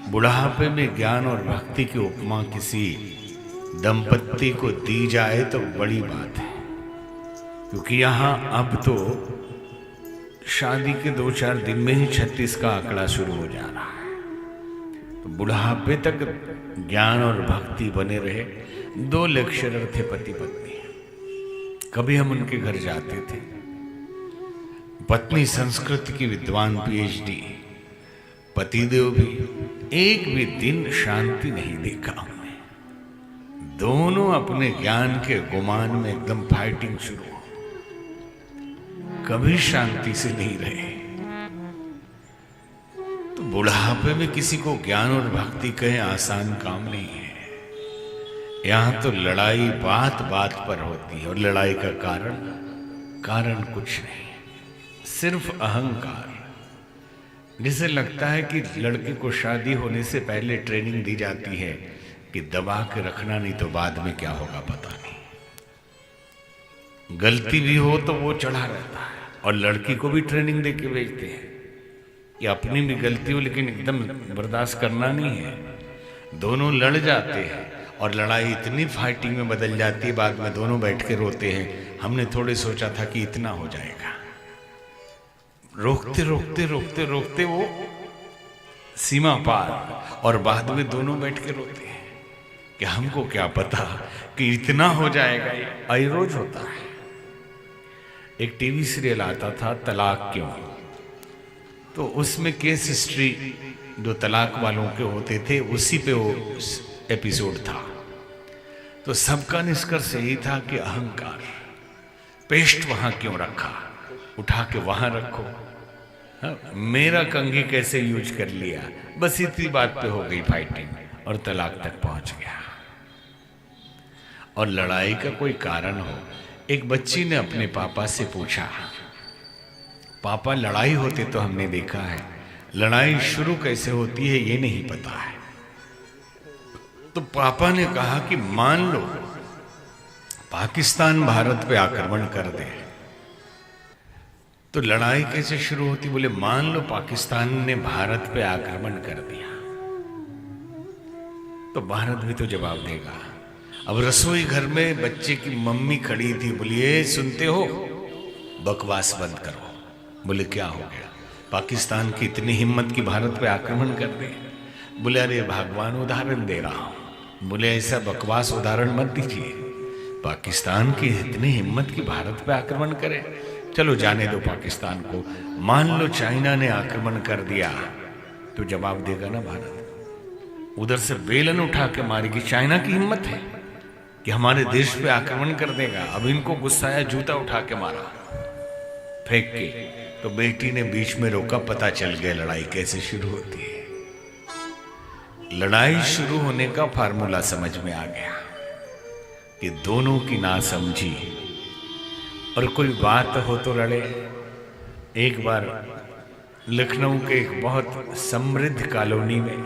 बुढ़ापे में ज्ञान और भक्ति की उपमा किसी दंपत्ति को दी जाए तो बड़ी बात है, क्योंकि यहाँ अब तो शादी के 2-4 दिन में ही 36 का आंकड़ा शुरू हो जा रहा है। तो बुढ़ापे तक ज्ञान और भक्ति बने रहे। 2 लेक्चरर थे पति पत्नी, कभी हम उनके घर जाते थे। पत्नी संस्कृत की विद्वान PhD, पतिदेव भी। एक भी दिन शांति नहीं देखा हमने। दोनों अपने ज्ञान के गुमान में एकदम फाइटिंग शुरू हो, कभी शांति से नहीं रहे। तो बुढ़ापे में किसी को ज्ञान और भक्ति कहें आसान काम नहीं है। यहां तो लड़ाई बात बात पर होती है, और लड़ाई का कारण कुछ नहीं, सिर्फ अहंकार। जिसे लगता है कि लड़के को शादी होने से पहले ट्रेनिंग दी जाती है कि दबा के रखना, नहीं तो बाद में क्या होगा पता नहीं। गलती भी हो तो वो चढ़ा रहता है, और लड़की को भी ट्रेनिंग दे के भेजते हैं कि अपनी भी गलती हो लेकिन एकदम बर्दाश्त करना नहीं है। दोनों लड़ जाते हैं और लड़ाई इतनी फाइटिंग में बदल जाती है, बाद में दोनों बैठ के रोते हैं, हमने थोड़े सोचा था कि इतना हो जाएगा। रोकते रोकते रोकते रोकते वो सीमा पार, और बाद में दोनों बैठ के रोते हैं कि हमको क्या पता कि इतना हो जाएगा। ये रोज होता है। एक टीवी सीरियल आता था तलाक क्यों, तो उसमें केस हिस्ट्री जो तलाक वालों के होते थे उसी पे वो एपिसोड था। तो सबका निष्कर्ष यही था कि अहंकार, पेस्ट वहां क्यों रखा, उठा के वहां रखो। हाँ, मेरा कंघी कैसे यूज कर लिया, बस इतनी बात पे हो गई फाइटिंग, और तलाक तक पहुंच गया। और लड़ाई का कोई कारण हो। एक बच्ची ने अपने पापा से पूछा, पापा लड़ाई होते तो हमने देखा है, लड़ाई शुरू कैसे होती है ये नहीं पता है। तो पापा ने कहा कि मान लो पाकिस्तान भारत पे आक्रमण कर दे तो लड़ाई कैसे शुरू होती। बोले मान लो पाकिस्तान ने भारत पे आक्रमण कर दिया तो भारत भी तो जवाब देगा। अब रसोई घर में बच्चे की मम्मी खड़ी थी, बोलिए सुनते हो, बकवास बंद करो। बोले क्या हो गया, पाकिस्तान की इतनी हिम्मत की भारत पे आक्रमण कर दे। बोले अरे भगवान उदाहरण दे रहा हूं। बोले ऐसा बकवास उदाहरण मत दीजिए, पाकिस्तान की इतनी हिम्मत की भारत पे आक्रमण करे। चलो जाने दो पाकिस्तान को, मान लो चाइना ने आक्रमण कर दिया तो जवाब देगा ना भारत। उधर से बेलन उठा के मारेगी, चाइना की हिम्मत है कि हमारे देश पे आक्रमण कर देगा। अब इनको गुस्सा आया, जूता उठा के मारा फेंक के, तो बेटी ने बीच में रोका, पता चल गया लड़ाई कैसे शुरू होती है। लड़ाई शुरू होने का फार्मूला समझ में आ गया कि दोनों की नासमझी, और कोई बात हो तो लड़े। एक बार लखनऊ के एक बहुत समृद्ध कॉलोनी में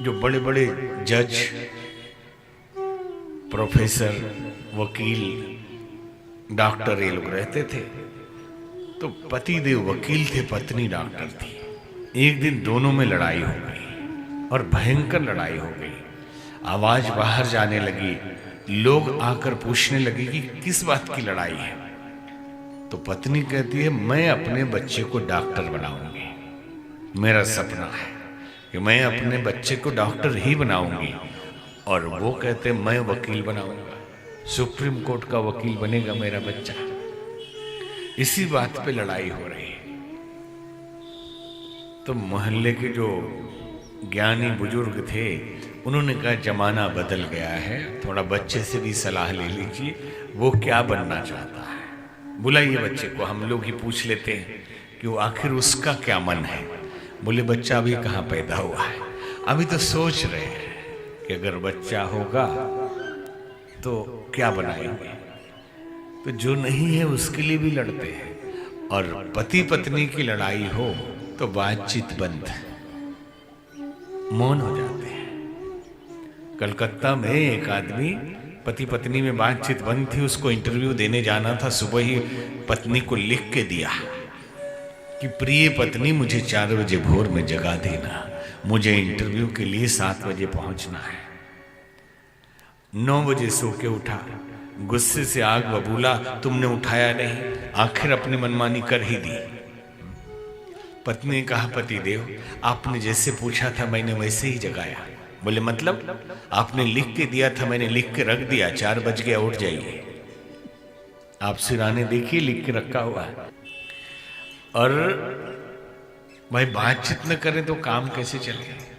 जो बड़े बड़े जज, प्रोफेसर, वकील, डॉक्टर ये लोग रहते थे। तो पतिदेव वकील थे, पत्नी डॉक्टर थी। एक दिन दोनों में लड़ाई हो गई, और भयंकर लड़ाई हो गई। आवाज बाहर जाने लगी, लोग आकर पूछने लगे कि किस बात की लड़ाई है। तो पत्नी कहती है मैं अपने बच्चे को डॉक्टर बनाऊंगी, मेरा सपना है कि मैं अपने बच्चे को डॉक्टर ही बनाऊंगी। और वो कहते मैं वकील बनाऊंगा, सुप्रीम कोर्ट का वकील बनेगा मेरा बच्चा। इसी बात पे लड़ाई हो रही है। तो मोहल्ले के जो ज्ञानी बुजुर्ग थे उन्होंने कहा जमाना बदल गया है, थोड़ा बच्चे से भी सलाह ले लीजिए, वो क्या बनना चाहता है। बुलाइए बच्चे को, हम लोग ही पूछ लेते हैं कि वो आखिर उसका क्या मन है। बोले बच्चा अभी कहाँ पैदा हुआ है, अभी तो सोच रहे हैं कि अगर बच्चा होगा तो क्या बनाएंगे। तो जो नहीं है उसके लिए भी लड़ते हैं। और पति पत्नी की लड़ाई हो तो बातचीत बंद, मौन हो जाते हैं। कलकत्ता में एक आदमी, पति पत्नी में बातचीत बंद थी, उसको इंटरव्यू देने जाना था। सुबह ही पत्नी को लिख के दिया कि प्रिय पत्नी मुझे 4 बजे भोर में जगा देना। मुझे इंटरव्यू के लिए 7 बजे पहुंचना है। 9 बजे सो के उठा, गुस्से से आग बबूला, तुमने उठाया नहीं, आखिर अपनी मनमानी कर ही दी। पत्नी ने कहा, पतिदेव आपने जैसे पूछा था मैंने वैसे ही जगाया। बोले मतलब? आपने लिख के दिया था, मैंने लिख के रख दिया, 4 बज गया, उठ जाइए। आप सिराने देखिए, लिख के रखा हुआ है। और भाई बातचीत न करें तो काम कैसे चले?